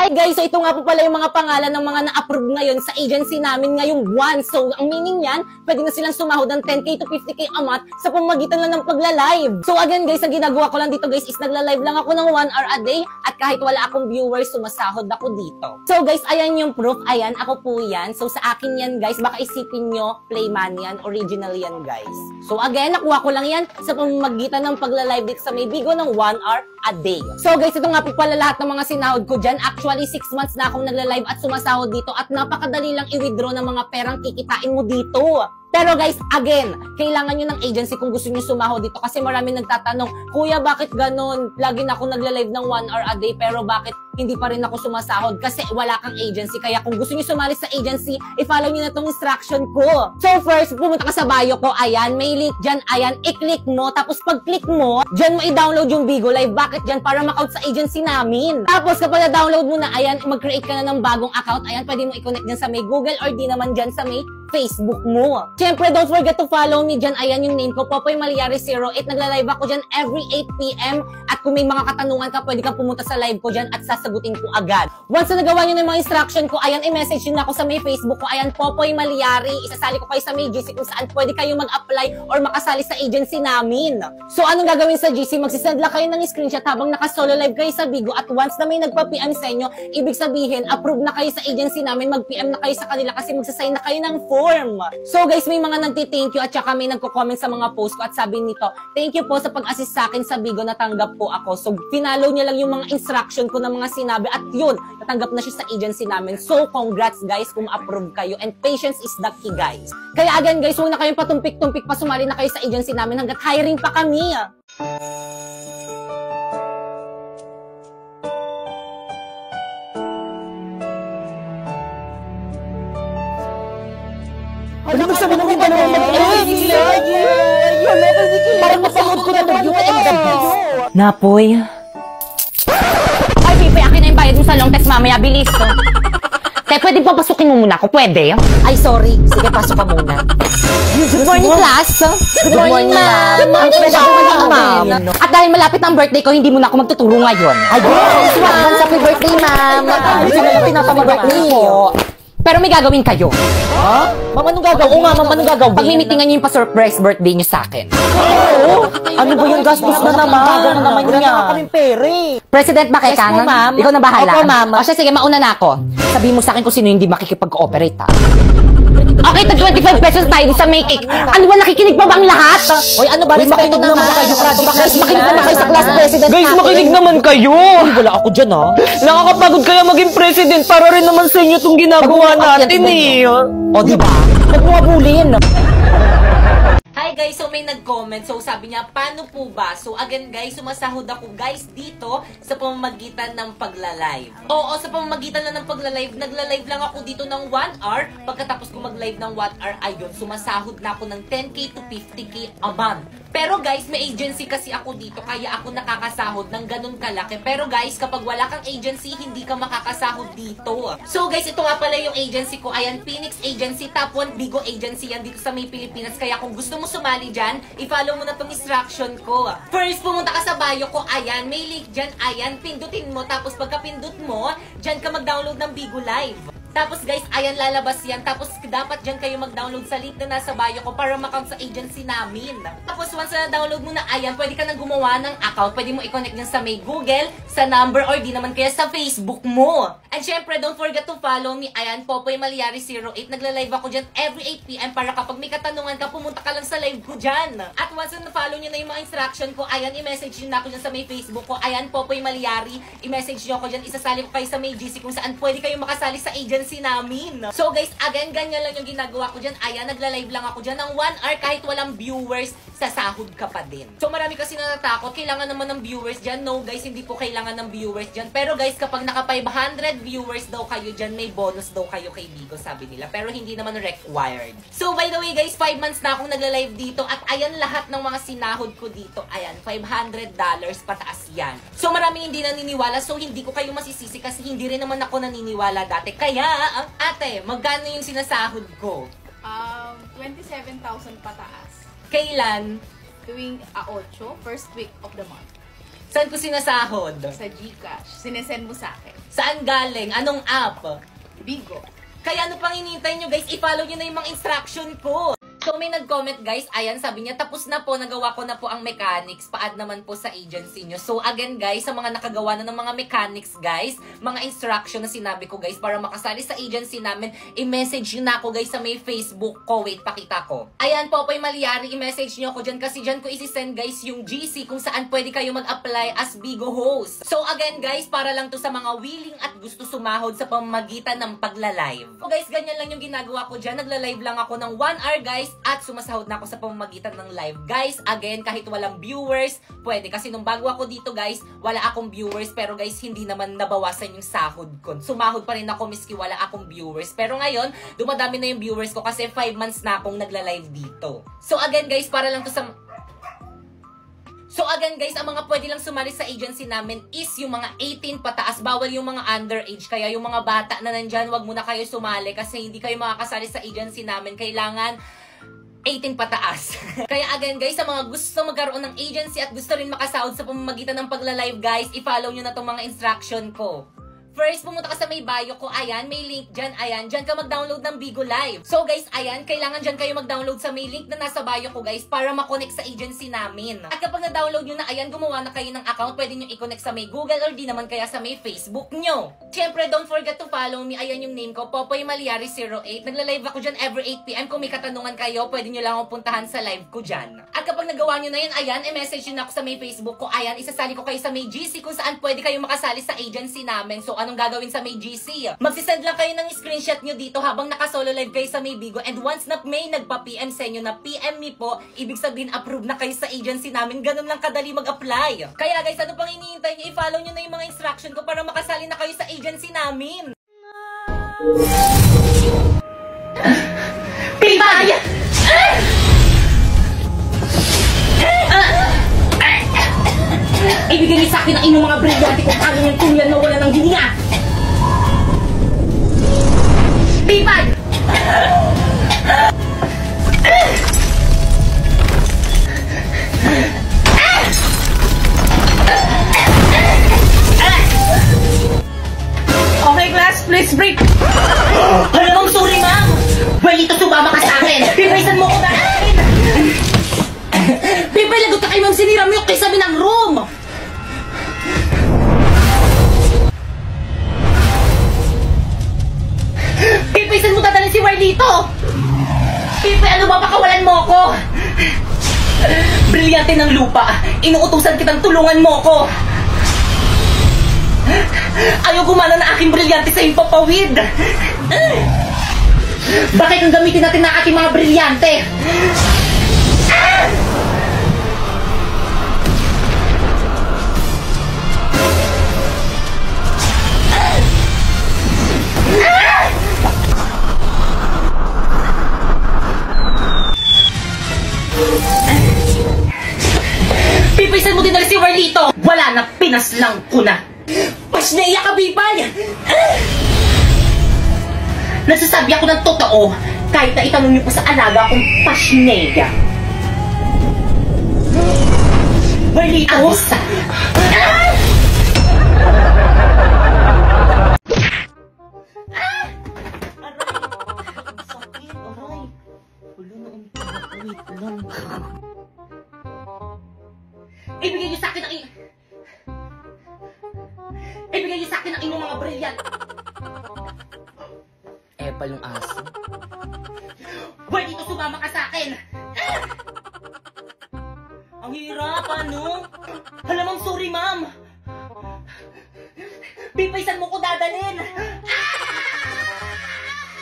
Hi guys! So ito nga po pala yung mga pangalan ng mga na-approve ngayon sa agency namin ngayong buwan. So ang meaning yan, pwede na silang sumahod ng 10K to 50K a month sa pamamagitan lang ng pagla-live. So again guys, ang ginagawa ko lang dito guys is nagla-live lang ako ng 1 hour a day at kahit wala akong viewers, sumasahod ako dito. So guys, ayan yung proof. Ayan, ako po yan. So sa akin yan guys, baka isipin nyo, Playman yan, original yan guys. So again, nakuha ko lang yan sa pamamagitan ng pagla-live dito sa may Bigo ng 1 hour a day. So guys, ito nga po pala lahat ng mga sinahod ko dyan. Actually, 6 months na akong nagla-live at sumasahod dito at napakadali lang i-withdraw ng mga perang kikitain mo dito. Pero guys, again, kailangan nyo ng agency kung gusto nyo sumahod dito kasi maraming nagtatanong, Kuya, bakit ganon? Lagi na ako nagla-live ng 1 hour a day pero bakit hindi pa rin ako sumasahod? Kasi wala kang agency. Kaya kung gusto nyo sumali sa agency, i-follow nyo na itong instruction ko. So first, pumunta ka sa bio ko. Ayan, may link dyan. Ayan, i-click mo. Tapos pag-click mo, dyan mo i-download yung Bigo Live. Bakit dyan? Para ma-count sa agency namin. Tapos kapag na-download mo na, ayan, mag-create ka na ng bagong account. Ayan, pwede mo i-connect dyan sa may Google or di naman dyan sa may Facebook mo. Siyempre, don't forget to follow me dyan. Ayan yung name ko, Popoy Malyari 08. Nagla-live ako dyan every 8 PM. At kung may mga katanungan ka, pwede kang pumunta sa live ko dyan at sasagutin ko agad. Once na nagawa nyo ng mga instruction ko, ayan, i-message nyo na ako sa may Facebook ko. Ayan, Popoy Malyari. Isasali ko kayo sa may GC kung saan pwede kayo mag-apply or makasali sa agency namin. So, anong gagawin sa GC? Magsisend lang kayo ng screenshot habang naka-solo live kayo sa Bigo at once na may nagpa-PM sa inyo, ibig sabihin, approve na kayo sa agency namin, mag-PM na kayo sa kanila kasi magsasign na kayo ng form. So guys, may mga nagti-thank you at saka may nagko-comment sa mga post ko at sabi nito, thank you po sa pag-assist sa akin sa Bigo, natanggap po ako. So pinalo niya lang yung mga instruction ko na mga sinabi at yun, natanggap na siya sa agency namin. So congrats guys kung approve kayo and patience is the key guys. Kaya again guys, huwag na kayong patumpik-tumpik pa, sumali na kayo sa agency namin hanggat hiring pa kami. Ano ba sabi naman ba naman mag-edit? Parang napanood ko na yung Napoy. Ay, Pipe, akin na yung bayad mo sa long text mamaya. Bilis to. Te, pwede papasukin mo muna ako? Pwede? Ay, sorry. Sige, pasok ka muna. Good morning, class. Good morning, ma'am. Ang pwede ako maging ma'am. At dahil malapit ang birthday ko, hindi muna ako magtuturo ngayon. Ay, yes, ma'am. Happy birthday, ma'am. Gusto na lang pinapamag-birthday mo. Pero may gagawin kayo. Ha? Ma'am, anong gagawin? Oo nga, ma'am, anong gagawin? Pag-mimitingan niyo yung pa-surprise birthday niyo sa akin. Oo? Ano ba yung gastos na naman? Gagawin naman niya. Wala na kaming pere. President ba kay Kangan? ma'am. Ikaw na bahala. Opo, ma'am. O siya, sige, mauna na ako. Sabihin mo sa akin kung sino hindi makikipag-cooperate, ha? Okay, tag 25 pesos tayo sa may cake. Ano ba, nakikinig pa ba ang lahat? Hoy, ano ba? Makinig naman kayo. Guys, makinig naman kayo sa class president. Guys, makinig naman kayo! Wala ako dyan, ha? Nakakapagod kaya maging president para rin naman sa inyo itong ginagawa natin eh. O, diba? Huwag mo abulin. Hi guys, so may nag-comment. So sabi niya, paano po ba? So again guys, sumasahod ako guys dito sa pamamagitan ng pagla-live. Oo, sa pamamagitan lang ng pagla-live, nagla-live lang ako dito ng 1 hour. Pagkatapos ko mag-live ng 1 hour, ayun, sumasahod na ako ng 10K to 50K a month. Pero guys, may agency kasi ako dito, kaya ako nakakasahod ng ganun kalaki. Pero guys, kapag wala kang agency, hindi ka makakasahod dito. So guys, ito nga pala yung agency ko. Ayan, Phoenix Agency, Top 1 Bigo Agency yan dito sa may Pilipinas. Kaya kung gusto mo sumali dyan, i-follow mo na tong instruction ko. First, pumunta ka sa bio ko. Ayan, may link dyan. Ayan, pindutin mo. Tapos pagka-pindut mo, dyan ka mag-download ng Bigo Live. Tapos guys, ayan, lalabas yan. Tapos dapat dyan kayo mag-download sa link na nasa bio ko para ma-count sa agency namin. Tapos once na download mo na, ayan, pwede ka nang gumawa ng account. Pwede mo i-connect dyan sa may Google, sa number, or di naman kaya sa Facebook mo. And syempre, don't forget to follow me. Ayan, Popoy Malyari 08. Nagla-live ako dyan every 8 PM para kapag may katanungan ka, pumunta ka lang sa live ko dyan. At once na follow nyo na yung mga instruction ko, ayan, i-message nyo na ako dyan sa may Facebook ko. Ayan, Popoy Malyari. I-message nyo ako dyan. Isasali ko kayo sa may GC kung saan pwede kayo makasali sa agency namin. So guys, again, ganyan lang yung ginagawa ko dyan. Ayan, nagla-live lang ako dyan ng 1 hour kahit walang viewers, sasahod ka pa din. So marami kasi natatakot, kailangan naman ng viewers dyan. No guys, hindi po kailangan ng viewers dyan. Pero guys, kapag naka 500 viewers daw kayo dyan, may bonus daw kayo kay Bigo, sabi nila. Pero hindi naman required. So by the way guys, 5 months na akong nagla-live dito at ayan lahat ng mga sinahod ko dito. Ayan, $500 pataas yan. So maraming hindi naniniwala, so hindi ko kayo masisisi kasi hindi rin naman ako naniniwala dati. Kaya, ate, magkano yung sinasahod ko? 27,000 pataas. Kailan? Tuwing 8, first week of the month. Saan ko sinasahod? Sa GCash. Sinesend mo sa akin. Saan galing? Anong app? Bigo. Kaya ano pang hinihintay nyo guys, i-follow nyo na yung mga instruction ko. So may nag-comment guys, ayan, sabi niya, tapos na po, nagawa ko na po ang mechanics, pa-add naman po sa agency nyo. So again guys, sa mga nakagawa na ng mga mechanics guys, mga instruction na sinabi ko guys, para makasali sa agency namin, i-message nyo na ako guys sa may Facebook ko. Wait, pakita ko. Ayan, Popoy Malyari, i-message nyo ako dyan kasi dyan ko isi-send guys yung GC kung saan pwede kayo mag-apply as Bigo host. So again guys, para lang to sa mga willing at gusto sumahod sa pamamagitan ng pagla-live. So guys, ganyan lang yung ginagawa ko dyan. Nagla-live lang ako ng 1 hour guys, at sumasahod na ako sa pamamagitan ng live. Guys, again, kahit walang viewers, pwede. Kasi nung bago ako dito, guys, wala akong viewers. Pero guys, hindi naman nabawasan yung sahod ko. Sumahod pa rin ako miski wala akong viewers. Pero ngayon, dumadami na yung viewers ko kasi 5 months na akong nagla-live dito. So again, guys, para lang to sa... So again guys, ang mga pwede lang sumali sa agency namin is yung mga 18 pataas. Bawal yung mga underage. Kaya yung mga bata na nandyan, wag muna kayo sumali kasi hindi kayo makakasali sa agency namin. Kailangan 18 pataas. Kaya again guys, sa mga gusto magkaroon ng agency at gusto rin makasahod sa pamamagitan ng pagla-live guys, i-follow nyo na tong mga instruction ko. First, pumunta ka sa may bio ko, ayan, may link dyan, ayan, dyan ka mag-download ng Bigo Live. So guys, ayan, kailangan dyan kayo mag-download sa may link na nasa bio ko guys, para makonect sa agency namin. At kapag na-download nyo na, ayan, gumawa na kayo ng account, pwede nyo i-connect sa may Google or di naman kaya sa may Facebook nyo. Siyempre, don't forget to follow me, ayan yung name ko, Popoy Malyari 08. Nagla-live ako dyan every 8 PM. Kung may katanungan kayo, pwede nyo lang akong puntahan sa live ko dyan. At kapag nagawa nyo na yun, ayan, i-message nyo na ako sa may Facebook ko, ayan, isasali ko kayo sa may GC kung saan pwede kayo makasali sa agency namin. So, anong gagawin sa may GC? Magsisend lang kayo ng screenshot nyo dito habang naka-solo live kayo sa may Bigo, and once na may nagpa-PM sa inyo na PM me po, ibig sabihin approve na kayo sa agency namin. Ganun lang kadali mag-apply. Kaya guys, ano pang hinihintay nyo? I-follow nyo na yung mga instruction ko para makasali na kayo sa agency namin. Pibay! Ibigay niyo sa akin ang inyong mga brilyante kung paano yung tuloyan na wala ng hininga. Pipag! Okay, class, please break. Alam mong sorry, ma'am! Balito, sumama ka sa akin! Pipaysan mo ko na akin! Pipay, lagot ka kayo, ma'am! Sinira mo yung kisabi ng room! Pipaysan mo dadalhin si Marlito! Pipay, ano ba? Pakawalan mo ako! Brilyante ng lupa! Inuutusan kitang tulungan mo ko! Ayaw gumana na aking brilyante sa iyong papawid! Bakit ang gamitin natin na ating mga brilyante? Pipaysan mo din na si Marlito! Wala na, pinaslang ko na! Pasneya ka, Bipay! Nagsasabi ako ng totoo, kahit na itanong niyo pa sa alaga akong pasneya. Marlito! Asa! Ibigay niyo sa akin ang Ibigay niyo sa akin ang inyong mga brilliant. Epal yung aso. Pwede ito, sumama ka sa akin. Ang hirap, ano? Alam mong sorry, ma'am. Pipaysan mo ko dadalhin.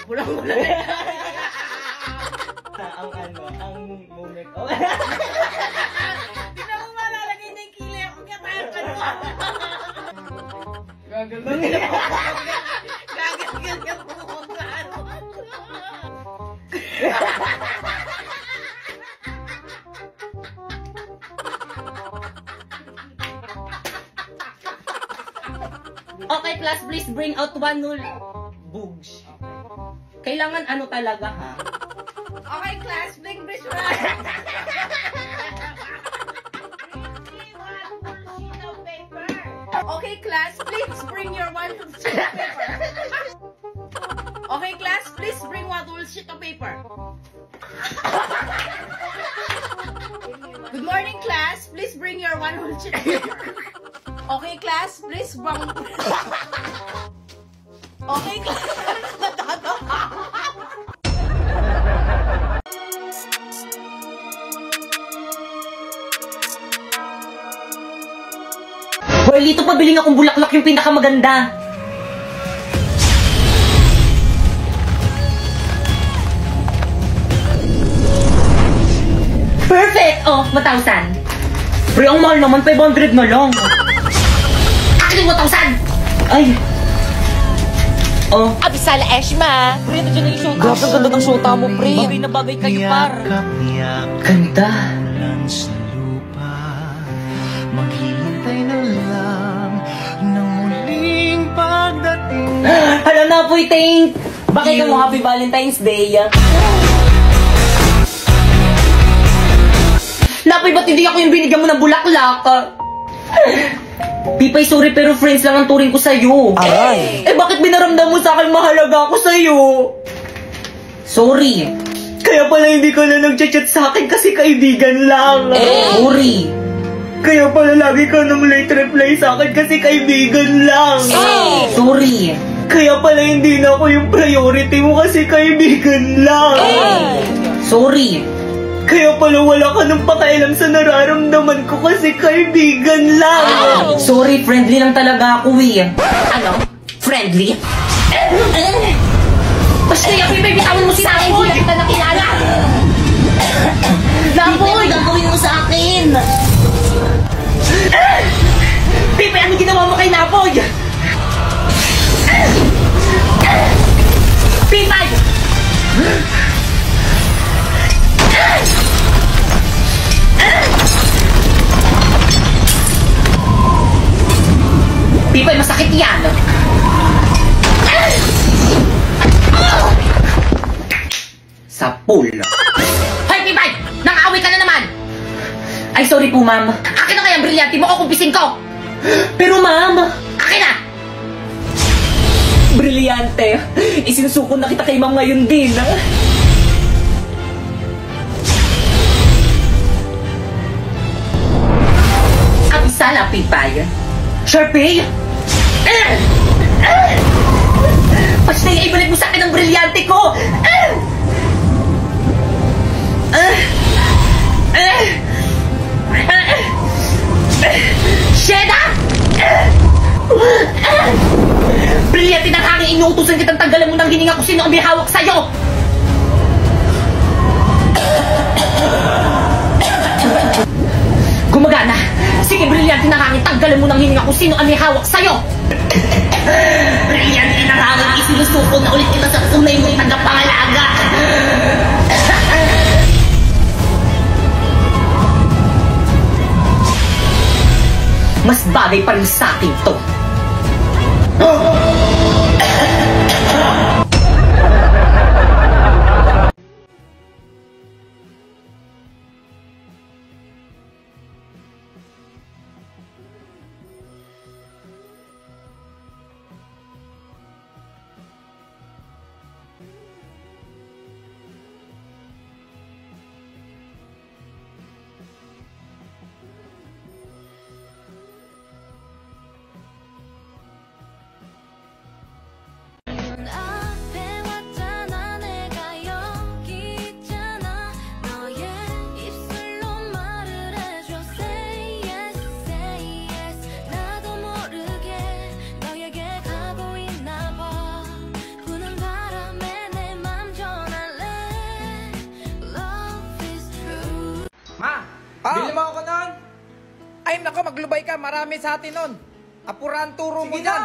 Wala. Ang moment. Oh. Hindi na mo malalagay na yung kilay ako. Kaya tayo ka naman. Gagalan ka po. Okay, class, please bring out 1 null. Bugs. Kailangan ano talaga, ha? Okay, class, bring visual. Okay, Okay, class, please bring your one sheet of paper. Okay, class, please bring one whole sheet of paper. Good morning, class. Please bring your one whole sheet of paper. Okay, class, please bring... Okay, class. Joelito, pabiling akong bulaklak yung pinakamaganda. Perfect! Oh, 1,000. Pre, ang mahal naman, 500 na lang. Akin yung 1,000! Ay! Oh. Abisala Eshma. Pre, nandiyan na yung shota. Grabe, ganda ng shota mo, pre. Bagay na bagay kayo, par. Ganda. Sa lupa, maghihintay na lang ng muling pagdating. Hala na po, Tank! Bakit ka mo Happy Valentine's Day? Napoy, ba't hindi ako yung binigyan mo ng bulaklak? Pipay, sorry pero friends lang ang turing ko sa'yo. Aray. Bakit binaramdam mo sa akin mahalaga ako sa'yo? Sorry. Kaya pala hindi ka na nag-chat sa akin kasi kaibigan lang. Sorry. Kaya pala lagi ka nang late reply sa akin kasi kaibigan lang. Sorry. Kaya pala hindi na ako yung priority mo kasi kaibigan lang. Sorry. Kaya pala wala ka nang pakialam sa nararamdaman ko kasi kaibigan lang. Sorry, friendly lang talaga ako eh. Ano? Friendly? Basta yung Pipe, bitawan mo sa akin. Hindi kita nakilala. Napoy, gagawin mo sa akin. Pipe, ano ginawa mo kay Napoy? Pipe! Pipay, masakit yan. Sa pool. Hoy, Pipay! Nang-away ka na naman! Ay, sorry po, ma'am. Akin na kaya ang brilyante mo o kumpisin ko? Pero, ma'am! Akin na! Brilyante. Isinusuko na kita kay ma'am ngayon din. Ang sala, Pipay. Sharpay! Basta yung ibalik mo sa akin ang brilyante ko! Sheda! Brilyante ng hangin, inuutusan kitang tanggalan mo ng hininga kung sino ang may hawak sa'yo! Gumagana! Sige, brilyante ng hangin, tanggalan mo ng hininga kung sino ang may hawak sa'yo! Brilyante ng hangin, isinusuko na ulit kita sa tunay mo'y tagapangalaga! Mas bagay pa rin sa akin to. Bili mo ako nun. Ay nako, maglubay ka. Marami sa atin nun. Apuran turo mo dyan.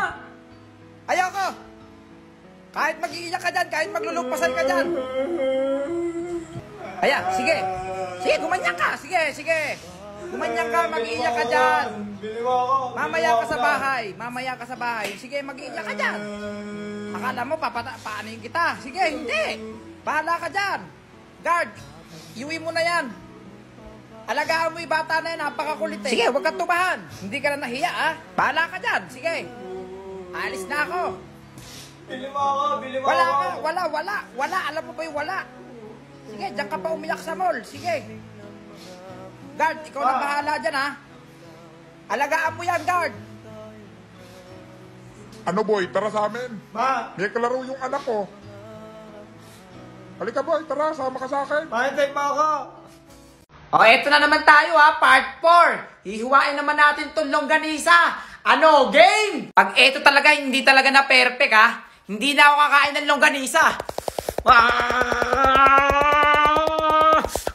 Ayoko. Kahit mag-iiyak ka dyan, kahit maglulugpasan ka dyan. Ayan, sige. Sige, gumanyan ka. Sige, sige. Gumanyan ka, mag-iiyak ka dyan. Mamaya ka sa bahay. Mamaya ka sa bahay. Sige, mag-iiyak ka dyan. Akala mo, paanayin kita. Sige, hindi. Bahala ka dyan. Guard, iuwi mo na yan. Alagaan mo yung bata na yan, napakakulit eh. Sige, huwag kang tumahan. Hindi ka na nahiya, ha? Bahala ka dyan, sige. Alis na ako. Bili mo ako, bili mo Wala ako. ka, wala. Alam mo ba yung wala? Sige, dyan ka pa umiyak sa mall. Sige. Guard, ikaw na bahala dyan, ha? Alagaan mo yan, guard. Ano boy, tara sa amin. Ma, May kalaro yung anak ko. Halika boy, tara, sama ka sa akin. mahintay mo ako. O, eto na naman tayo ha, part 4. Hihiwain naman natin itong longganisa. Ano, game? Pag eto talaga, hindi talaga na perfect ha. Hindi na ako kakain ng longganisa.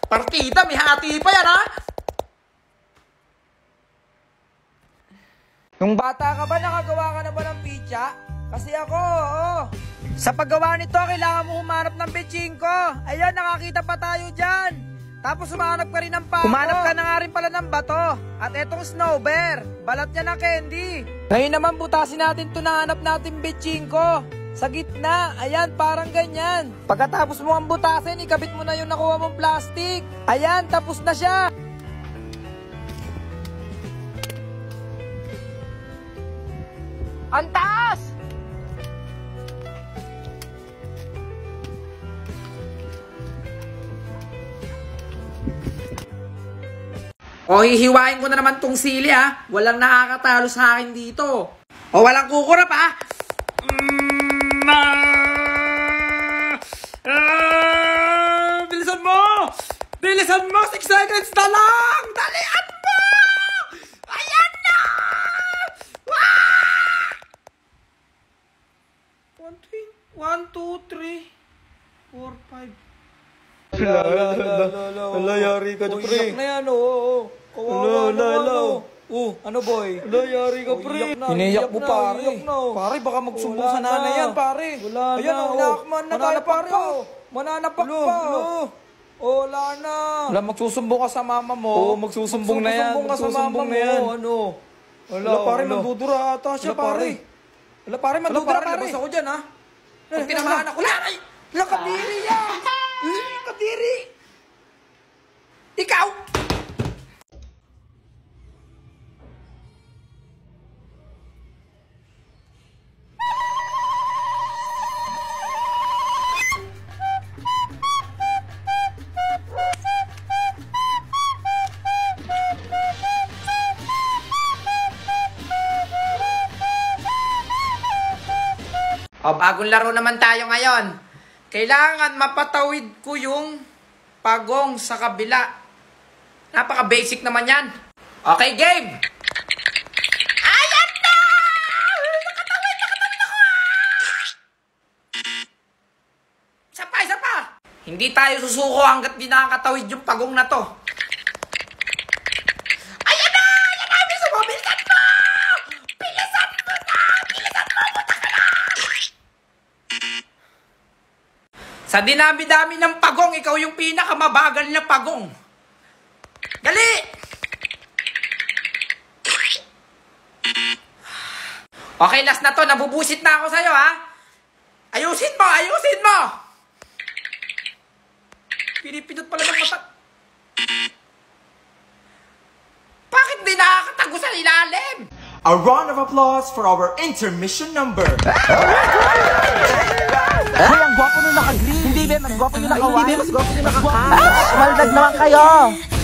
Partida, may hati pa yan ha. Nung bata ka ba, nakagawa ka na ba ng pizza? Kasi ako, oo. Sa paggawa nito, kailangan mo humanap ng bitching ko. Ayan, nakakita pa tayo dyan. Tapos humanap ka rin ng pako. Humanap ka na nga rin pala ng bato. At etong snow bear, balat niya na candy. Ngayon naman butasin natin ito na hanap natin bitching ko. Sa gitna, ayan, parang ganyan. Pagkatapos mo ang butasin, ikabit mo na yung nakuha mong plastic. Ayan, tapos na siya. Ang taas! O, hihiwain ko na naman tong sili ha. Walang nakakatalo sa akin dito. O, walang kukurap ha. Bilisan mo! Bilisan mo! 6 seconds na lang! Dalian mo! Ayan na! 1, 2, 3, 4, 5. Wala, yari ka, pre. Iyak na yan, oo. Kawawa naman, ano boy? Wala, yari ka, pre. Hiniyak mo, pare. Pare, baka magsumbong sa nanay yan, pare. Wala Ayan, na, inakman na tayo, pare. Mananapak pa. Wala na. Wala, magsusumbong ka sa mama mo. Oo, magsusumbong na yan. Magsusumbong ka sa mama mo. Ano? Wala, pare, mandudura ata siya, pare. Wala, pare, mandudura, pare. Labas ako dyan, ha? Pag tinamahan ako, laray! Wala, kadiri yan! Kadiri! Ikaw! O, bagong laro naman tayo ngayon. Kailangan mapatawid ko yung pagong sa kabila. Napaka-basic naman yan. Okay, game! Ayan na! Nakatawid ako! Isa pa! Hindi tayo susuko hanggat di nakakatawid yung pagong na to. Ayan na! Bilisan mo! Bilisan mo! Bilisan mo na! Bilisan mo! Buta ka na! Sa dinami-dami ng pagong, ikaw yung pinakamabagal na pagong. Dali! Okay, last na to. Nabubusit na ako sa'yo, ha? Ayusin mo! Ayusin mo! Pinipinot pala ng mata. Bakit di nakakatago sa ilalim? A round of applause for our intermission number. Hoy, ang gwapo nung naka-green. Hindi be, mas gwapo yung naka-white. Hindi be, mas gwapo yung naka-white. Maldag naman kayo.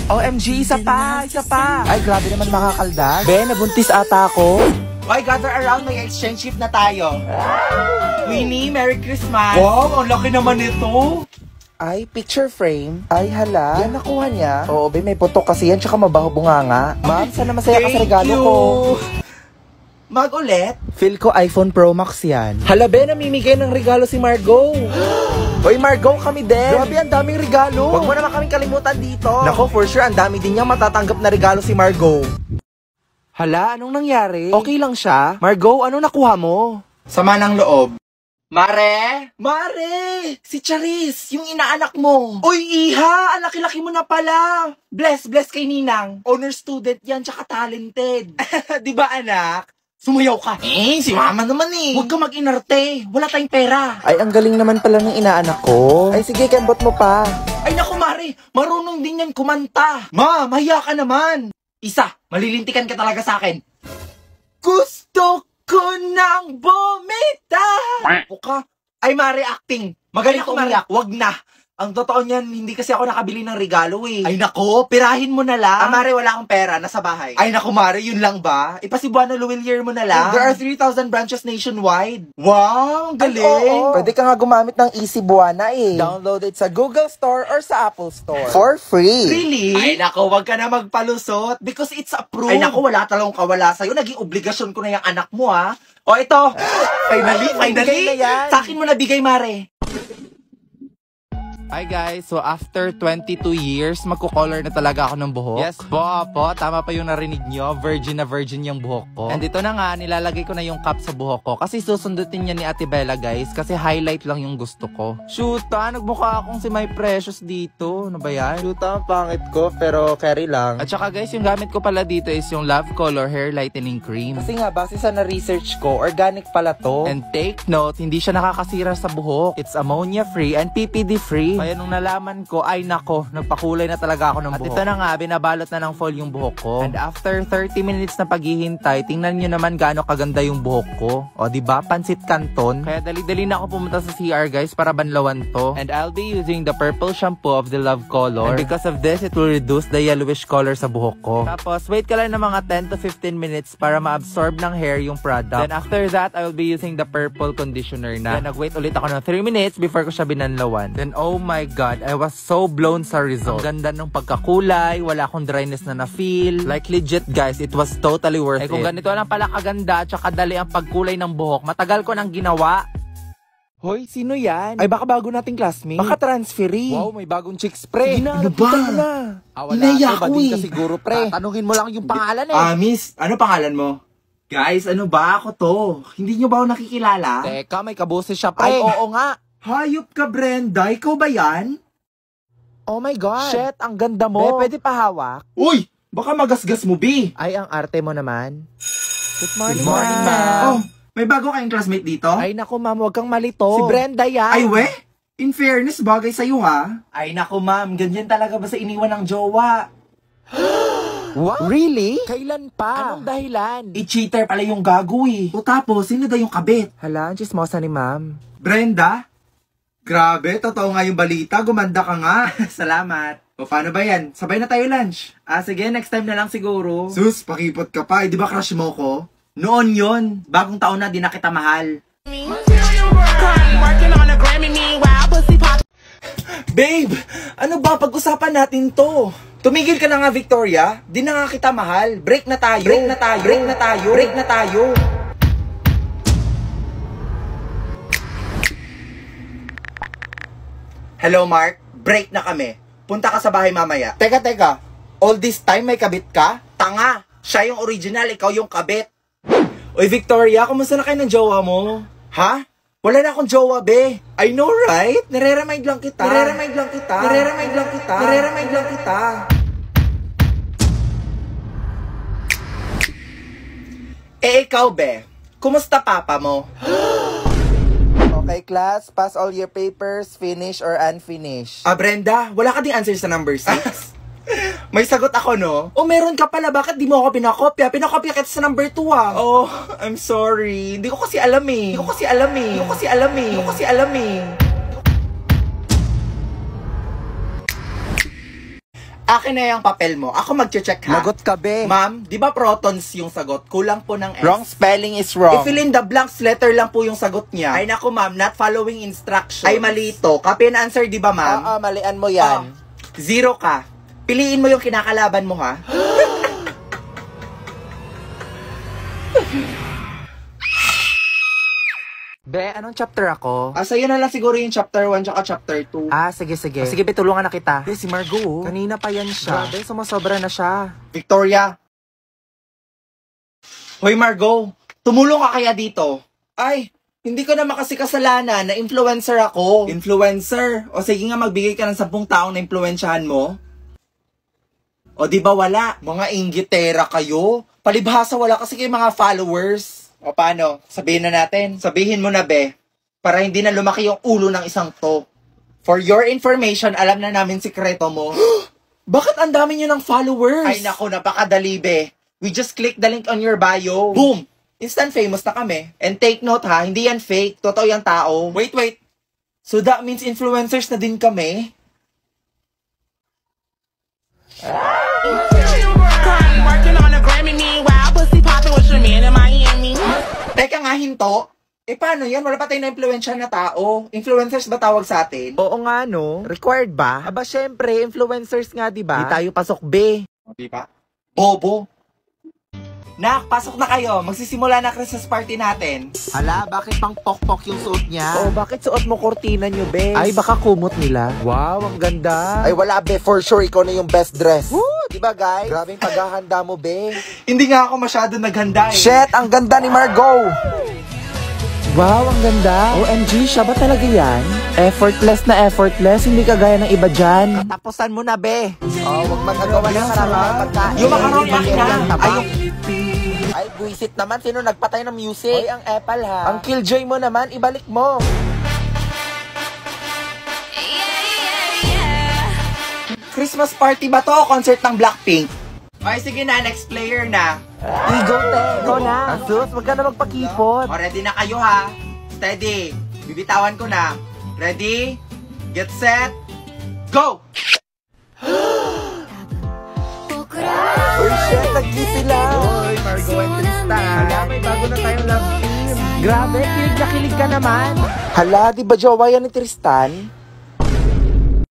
OMG, isa pa. Ay, grabe naman makakaldag. Be, nabuntis ata ako. Why gather around, may exchange gift na tayo. Winnie, Merry Christmas. Wow, ang laki naman nito. Ay, picture frame. Ay, hala. Yan nakuha niya. Oo, be, may putok kasi yan, tsaka mabaho bunganga. Ma'am, sana masaya ka sa regalo ko. Mag-ulit. Feel ko iPhone Pro Max yan. Hala, be, namimigay ng regalo si Margot. Hoy, Margot, kami din. Grabe, ang daming regalo. Huwag mo naman kaming kalimutan dito. Nako, for sure, ang dami din niyang matatanggap na regalo si Margot. Hala, anong nangyari? Okay lang siya. Margot, anong nakuha mo? Sama ng loob. Mare! Mare! Si Charis, yung inaanak mo. Uy, Iha! Ang laki-laki mo na pala. Bless kay Ninang. Honor student yan, tsaka talented. Di ba, anak? Sumayaw ka. Si mama naman eh. Huwag ka mag-inarte. Wala tayong pera. Ay, ang galing naman pala ng inaanak ko. Ay, sige, kembot mo pa. Ay, naku, Mare! Mare, marunong din yan kumanta. Ma, mahiya ka naman. Isa, malilintikan ka talaga sa akin. Gusto ko nang bumitaw. Ka. Ay, Mare, acting. Magaling ka umiyak. Wag na. Ang totoo niyan, hindi kasi ako nakabili ng regalo eh. Ay nako, pirahin mo na lang. Mare, wala akong pera, nasa bahay. Ay nako, Mare, yun lang ba? Ipasibuano Luwilier mo na lang. There are 3,000 branches nationwide. Wow, ang galing. Pwede ka nga gumamit ng Easy Buwana eh. Download it sa Google Store or sa Apple Store. For free. Really? Ay nako, wag ka na magpalusot because it's approved. Ay nako, wala talagang kawala sa'yo. Naging obligasyon ko na yung anak mo ha. O ito, finally. Sa akin mo nabigay, Mare. Hi guys, so after 22 years, magko-color na talaga ako ng buhok. Yes po, tama pa yung narinig nyo, virgin na virgin yung buhok ko. And ito na nga, nilalagay ko na yung cap sa buhok ko kasi susundutin niya ni Ate Bella guys, kasi highlight lang yung gusto ko. Shoota, nagmukha akong si My Precious dito. Ano ba yan? Shoota, ang pangit ko, pero carry lang. At saka guys, yung gamit ko pala dito is yung Love Color Hair Lightening Cream. Kasi nga, base sa na-research ko, organic pala to. And take note, hindi siya nakakasira sa buhok. It's ammonia free and PPD free. Kaya nung nalaman ko, ay nako, nagpakulay na talaga ako ng buhok. At ito na nga, binabalot na ng foil yung buhok ko. And after 30 minutes na paghihintay, tingnan nyo naman gaano kaganda yung buhok ko. O diba, pansit canton. Kaya dali-dali na ako pumunta sa CR guys para banlawan to. And I'll be using the purple shampoo of the Love Color. And because of this, it will reduce the yellowish color sa buhok ko. Tapos, wait ka lang ng mga 10 to 15 minutes para ma-absorb ng hair yung product. Then after that, I will be using the purple conditioner na. Then nag-wait ulit ako ng 3 minutes before ko siya binanlawan. Then oh my God, I was so blown sa result. Ang ganda ng pagkakulay, wala akong dryness na na-feel. Like legit guys, it was totally worth it. Kung ganito lang pala kaganda at saka dali ang pagkulay ng buhok, matagal ko nang ginawa. Hoy, sino yan? Ay, baka bago nating classmate. Baka transferee. Wow, may bagong chicks, pre. Ano ba? Wala ka, bading ka siguro, pre. Tanungin mo lang yung pangalan eh. Miss, ano pangalan mo? Guys, ano ba? Ako to. Hindi nyo ba ako nakikilala? Teka, may kaboses siya, pre. Ay, oo nga. Hayop ka, Brenda. Ikaw ba yan? Oh my God. Shit, ang ganda mo. Pwede pa hawak? Uy, baka magasgas mo, B. Ay, ang arte mo naman. Good morning, ma'am. Oh, may bago kayong classmate dito? Ay, naku, ma'am, huwag kang malito. Si Brenda yan. Ay, we? In fairness, bagay sa'yo, ha? Ay, naku, ma'am. Ganyan talaga ba sa iniwan ng jowa? What? Really? Kailan pa? Anong dahilan? I-cheater pala yung gago, eh. O tapos, sino daw yung kabit? Hala, ang chismosa ni ma'am. Brenda? Grabe, totoo nga yung balita. Gumanda ka nga. Salamat. O, paano ba yan? Sabay na tayo lunch. Sige, next time na lang siguro. Sus, pakipot ka pa. Di ba crush mo ko? Noon yon. Bagong taon na, di na kita mahal. Babe, ano ba? Pag-usapan natin to. Tumigil ka na nga, Victoria. Di na nga kita mahal. Break na tayo. Break na tayo. Break na tayo. Break na tayo. Hello, Mark. Break na kami. Punta ka sa bahay mamaya. Teka. All this time may kabit ka? Tanga. Siya yung original, ikaw yung kabit. Oy, Victoria, kumusta na kayo ng jowa mo? Ha? Wala na akong jowa, be. I know, right? Nare-remind lang kita. Eh, ikaw, be. Kumusta papa mo? Okay, class, pass all your papers, finish or unfinished. Brenda, wala ka ding answer sa number 6? May sagot ako, no? Oh, meron ka pala. Bakit di mo ako pinakopya? Pinakopya kita sa number 2, ah. Oh, I'm sorry. Hindi ko kasi alam eh. Akin na yung papel mo. Ako mag-check, ha? Lagot ka, be. Ma'am, di ba protons yung sagot? Kulang po ng S. Wrong spelling is wrong. I-fill in the blanks, letter lang po yung sagot niya. Ay naku, ma'am, not following instructions. Ay, mali ito. Copy and answer, di ba, ma'am? Malian mo yan. 0 ka. Piliin mo yung kinakalaban mo, ha? Be, anong chapter ako? Sa'yo na lang siguro yung chapter 1 tsaka chapter 2. Sige. Sige, be, tulungan na kita. Si Margo. Kanina pa yan siya. Grabe, sumasobra na siya. Victoria. Hoy, Margo. Tumulong ka kaya dito? Ay, hindi ko naman kasi kasalanan na influencer ako. Influencer? O sige nga, magbigay ka ng 10 taong na influensyahan mo. O di ba wala? Mga inggitera kayo. Palibhasa wala kasi kayo mga followers. O paano? Sabihin na natin. Sabihin mo na, be. Para hindi na lumaki yung ulo ng isang to. For your information, alam na namin sikreto mo. Bakit ang dami nyo ng followers? Ay nako, napakadali be. We just click the link on your bio. Boom! Instant famous na kami. And take note ha, hindi yan fake. Totoo yung tao. Wait. So that means influencers na din kami? Teka nga, hinto. Paano yan? Wala pa tayong na-influensya na tao. Influencers ba tawag sa atin? Oo nga, no? Required ba? Aba, syempre, influencers nga, diba? Di tayo pasok, be. Di ba? Bobo. Nak, pasok na kayo. Magsisimula na Christmas party natin. Hala, bakit pang pok-pok yung suot niya? Oh, bakit suot mo kortina nyo, be? Ay, baka kumot nila. Wow, ang ganda. Ay, wala, be. For sure, ikaw na yung best dress. Woo! Diba, guys? Grabe yung paghahanda mo, be. Hindi nga ako masyado naghanda eh. Shit, ang ganda ni Margot! Wow, ang ganda. OMG, siya ba talaga yan? Effortless na effortless, hindi kagaya ng iba dyan. Tapusan mo na, be. Oh, wag magagawa na maraming pagkain. Yung macaroni akin na. Ay, buisit naman. Sino nagpatay ng music? Hoy, ang Apple ha. Ang Killjoy mo naman, ibalik mo. Christmas party ba to o concert ng Blackpink? Okay, sige na. Next player na. Igo, te. Ikaw na. Asus, wag ka na magpakipot. O, ready na kayo ha. Steady. Bibitawan ko na. Ready? Get set. Go! Uy, shit, nag-kiss sila. Uy, Margot and Tristan. Hala, may bago na tayong love team. Grabe, kilig na kilig ka naman. Hala, di ba jowa yan ni Tristan?